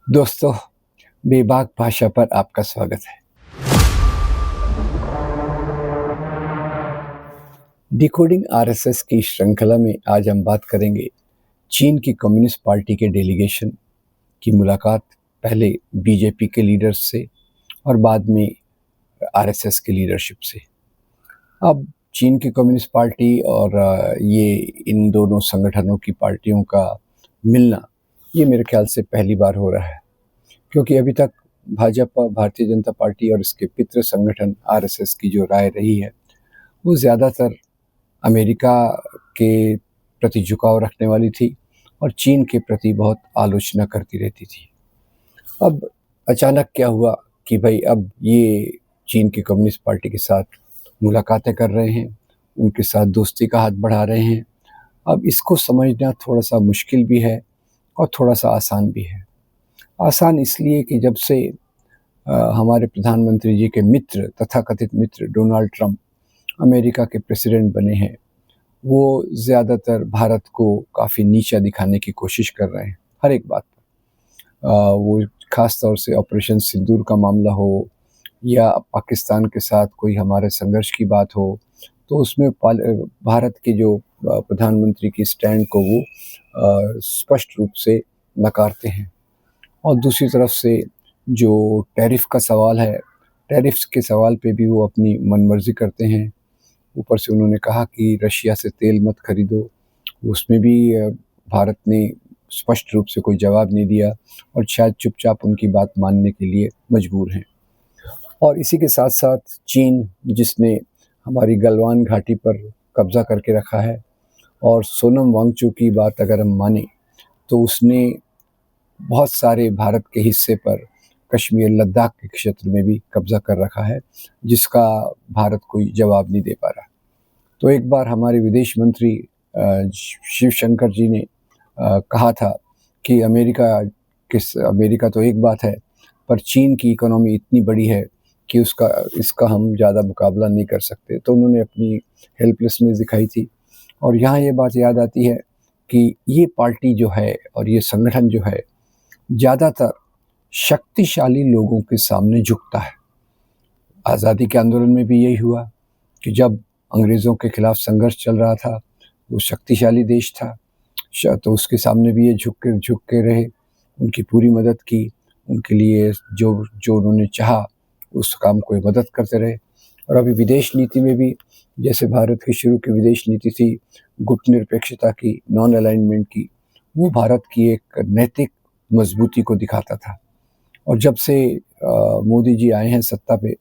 दोस्तों, बेबाक भाषा पर आपका स्वागत है। डिकोडिंग आरएसएस की श्रृंखला में आज हम बात करेंगे चीन की कम्युनिस्ट पार्टी के डेलीगेशन की मुलाकात पहले बीजेपी के लीडर्स से और बाद में आरएसएस की लीडरशिप से। अब चीन की कम्युनिस्ट पार्टी और ये इन दोनों संगठनों की पार्टियों का मिलना ये मेरे ख्याल से पहली बार हो रहा है, क्योंकि अभी तक भाजपा, भारतीय जनता पार्टी और इसके पितृ संगठन आरएसएस की जो राय रही है वो ज़्यादातर अमेरिका के प्रति झुकाव रखने वाली थी और चीन के प्रति बहुत आलोचना करती रहती थी। अब अचानक क्या हुआ कि भाई अब ये चीन की कम्युनिस्ट पार्टी के साथ मुलाकातें कर रहे हैं, उनके साथ दोस्ती का हाथ बढ़ा रहे हैं। अब इसको समझना थोड़ा-सा मुश्किल भी है और थोड़ा-सा आसान भी है। आसान इसलिए कि जब से हमारे प्रधानमंत्री जी के मित्र, तथाकथित मित्र डोनाल्ड ट्रंप अमेरिका के प्रेसिडेंट बने हैं, वो ज़्यादातर भारत को काफ़ी नीचा दिखाने की कोशिश कर रहे हैं, हर एक बात पर। वो ख़ास तौर से ऑपरेशन सिंदूर का मामला हो या पाकिस्तान के साथ कोई हमारे संघर्ष की बात हो, तो उसमें भारत के जो प्रधानमंत्री की स्टैंड को वो स्पष्ट रूप से नकारते हैं। और दूसरी तरफ से जो टैरिफ का सवाल है, टैरिफ्स के सवाल पे भी वो अपनी मनमर्जी करते हैं। ऊपर से उन्होंने कहा कि रशिया से तेल मत खरीदो, उसमें भी भारत ने स्पष्ट रूप से कोई जवाब नहीं दिया और शायद चुपचाप उनकी बात मानने के लिए मजबूर हैं। और इसी के साथ-साथ चीन, जिसने हमारी गलवान घाटी पर कब्ज़ा करके रखा है, और सोनम वांगचुक की बात अगर हम मानें, तो उसने बहुत सारे भारत के हिस्से पर कश्मीर, लद्दाख के क्षेत्र में भी कब्ज़ा कर रखा है, जिसका भारत कोई जवाब नहीं दे पा रहा। तो एक बार हमारे विदेश मंत्री शिव शंकर जी ने कहा था कि अमेरिका तो एक बात है, पर चीन की इकोनॉमी इतनी बड़ी है कि इसका हम ज़्यादा मुकाबला नहीं कर सकते। तो उन्होंने अपनी हेल्पलेसनेस दिखाई थी। और यहाँ ये बात याद आती है कि ये पार्टी जो है और ये संगठन जो है, ज़्यादातर शक्तिशाली लोगों के सामने झुकता है। आज़ादी के आंदोलन में भी यही हुआ कि जब अंग्रेज़ों के खिलाफ संघर्ष चल रहा था, वो शक्तिशाली देश था, तो उसके सामने भी ये झुक के रहे, उनकी पूरी मदद की, उनके लिए जो जो उन्होंने चाहा उस काम को ये मदद करते रहे। और अभी विदेश नीति में भी, जैसे भारत की शुरू की विदेश नीति थी गुटनिरपेक्षता की, नॉन अलाइनमेंट की, वो भारत की एक नैतिक मजबूती को दिखाता था। और जब से मोदी जी आए हैं सत्ता पे,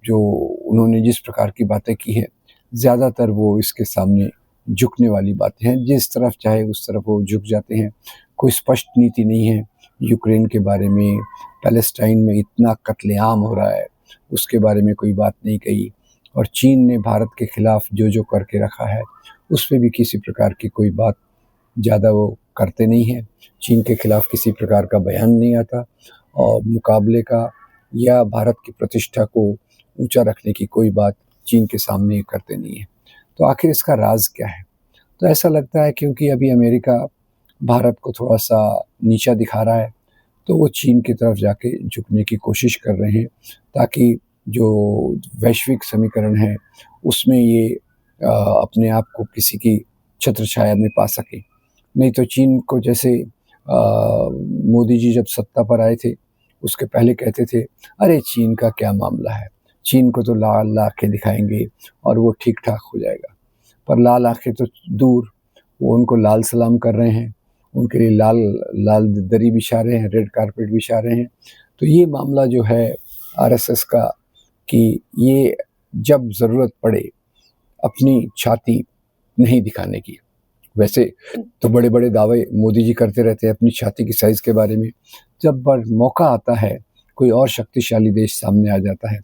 जो उन्होंने जिस प्रकार की बातें की हैं, ज़्यादातर वो इसके सामने झुकने वाली बातें हैं। जिस तरफ चाहे उस तरफ वो झुक जाते हैं। कोई स्पष्ट नीति नहीं है यूक्रेन के बारे में, पैलेस्टाइन में इतना कत्लेआम हो रहा है, उसके बारे में कोई बात नहीं कही। और चीन ने भारत के खिलाफ जो करके रखा है, उस पे भी किसी प्रकार की कोई बात ज़्यादा वो करते नहीं हैं। चीन के खिलाफ किसी प्रकार का बयान नहीं आता और मुकाबले का या भारत की प्रतिष्ठा को ऊंचा रखने की कोई बात चीन के सामने करते नहीं हैं। तो आखिर इसका राज क्या है? तो ऐसा लगता है क्योंकि अभी अमेरिका भारत को थोड़ा-सा नीचा दिखा रहा है, तो वो चीन की तरफ जाके झुकने की कोशिश कर रहे हैं, ताकि जो वैश्विक समीकरण है, उसमें ये अपने आप को किसी की छत्रछाया में पा सकें। नहीं तो चीन को जैसे मोदी जी जब सत्ता पर आए थे, उसके पहले कहते थे, अरे चीन का क्या मामला है, चीन को तो लाल आँखें दिखाएँगे और वो ठीक-ठाक हो जाएगा। पर लाल आँखें तो दूर, वो उनको लाल सलाम कर रहे हैं, उनके लिए लाल लाल दरी बिछा रहे हैं, रेड कारपेट बिछा रहे हैं। तो ये मामला जो है आरएसएस का, कि ये जब ज़रूरत पड़े अपनी छाती नहीं दिखाने की। वैसे तो बड़े-बड़े दावे मोदी जी करते रहते हैं अपनी छाती की साइज़ के बारे में। जब मौका आता है, कोई और शक्तिशाली देश सामने आ जाता है,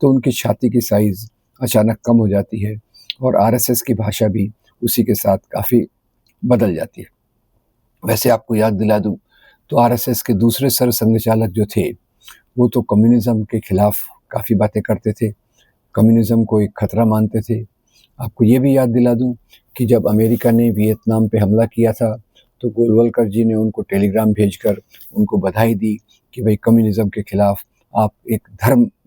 तो उनकी छाती की साइज़ अचानक कम हो जाती है और आरएसएस की भाषा भी उसी के साथ काफ़ी बदल जाती है। वैसे आपको याद दिला दूँ, तो आरएसएस के दूसरे सरसंघचालक जो थे, वो तो कम्युनिज़्म के खिलाफ काफ़ी बातें करते थे, कम्युनिज़्म को एक खतरा मानते थे। आपको ये भी याद दिला दूँ कि जब अमेरिका ने वियतनाम पे हमला किया था, तो गोलवलकर जी ने उनको टेलीग्राम भेजकर उनको बधाई दी कि भाई कम्युनिज़्म के खिलाफ आप एक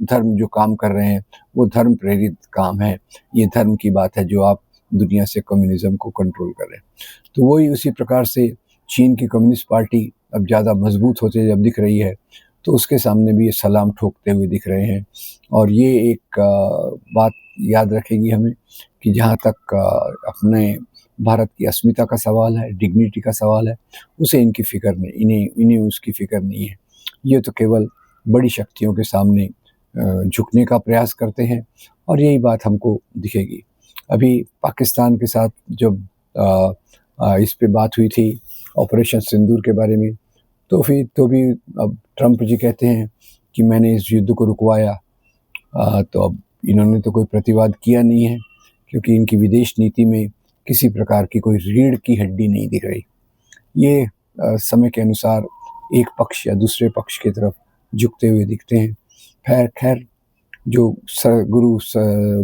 धर्म जो काम कर रहे हैं वो धर्म प्रेरित काम है, ये धर्म की बात है जो आप दुनिया से कम्युनिज़्म को कंट्रोल कर रहे हैं। तो वही उसी प्रकार से चीन की कम्युनिस्ट पार्टी अब ज़्यादा मजबूत होते जब दिख रही है, तो उसके सामने भी ये सलाम ठोकते हुए दिख रहे हैं। और ये एक बात याद रखेगी हमें कि जहाँ तक अपने भारत की अस्मिता का सवाल है, डिग्निटी का सवाल है, उसे इनकी फ़िक्र नहीं, इन्हें उसकी फ़िक्र नहीं है। ये तो केवल बड़ी शक्तियों के सामने झुकने का प्रयास करते हैं और यही बात हमको दिखेगी। अभी पाकिस्तान के साथ जब इस पे बात हुई थी ऑपरेशन सिंदूर के बारे में, तो फिर तो भी अब ट्रंप जी कहते हैं कि मैंने इस युद्ध को रुकवाया। तो अब इन्होंने तो कोई प्रतिवाद किया नहीं है क्योंकि इनकी विदेश नीति में किसी प्रकार की कोई रीढ़ की हड्डी नहीं दिख रही। ये समय के अनुसार एक पक्ष या दूसरे पक्ष की तरफ झुकते हुए दिखते हैं। खैर जो गुरु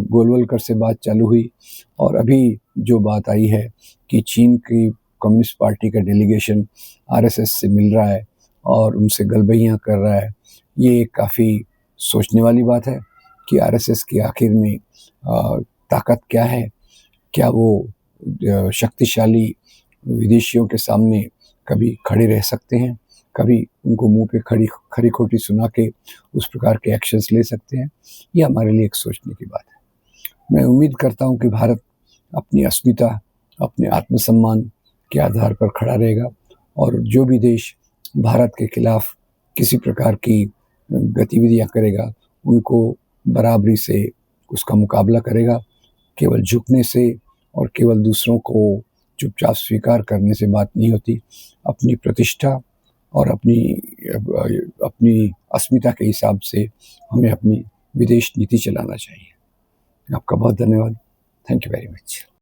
गोलवलकर से बात चालू हुई और अभी जो बात आई है कि चीन की कम्युनिस्ट पार्टी का डेलीगेशन आरएसएस से मिल रहा है और उनसे गलबहियाँ कर रहा है, ये काफ़ी सोचने वाली बात है कि आरएसएस की आखिर में ताकत क्या है? क्या वो शक्तिशाली विदेशियों के सामने कभी खड़े रह सकते हैं? कभी उनको मुँह पे खरी खोटी सुना के उस प्रकार के एक्शंस ले सकते हैं? ये हमारे लिए एक सोचने की बात है। मैं उम्मीद करता हूँ कि भारत अपनी अस्मिता, अपने आत्मसम्मान के आधार पर खड़ा रहेगा और जो भी देश भारत के खिलाफ किसी प्रकार की गतिविधियाँ करेगा, उनको बराबरी से उसका मुकाबला करेगा। केवल झुकने से और केवल दूसरों को चुपचाप स्वीकार करने से बात नहीं होती। अपनी प्रतिष्ठा और अपनी अस्मिता के हिसाब से हमें अपनी विदेश नीति चलाना चाहिए। आपका बहुत धन्यवाद। Thank you very much.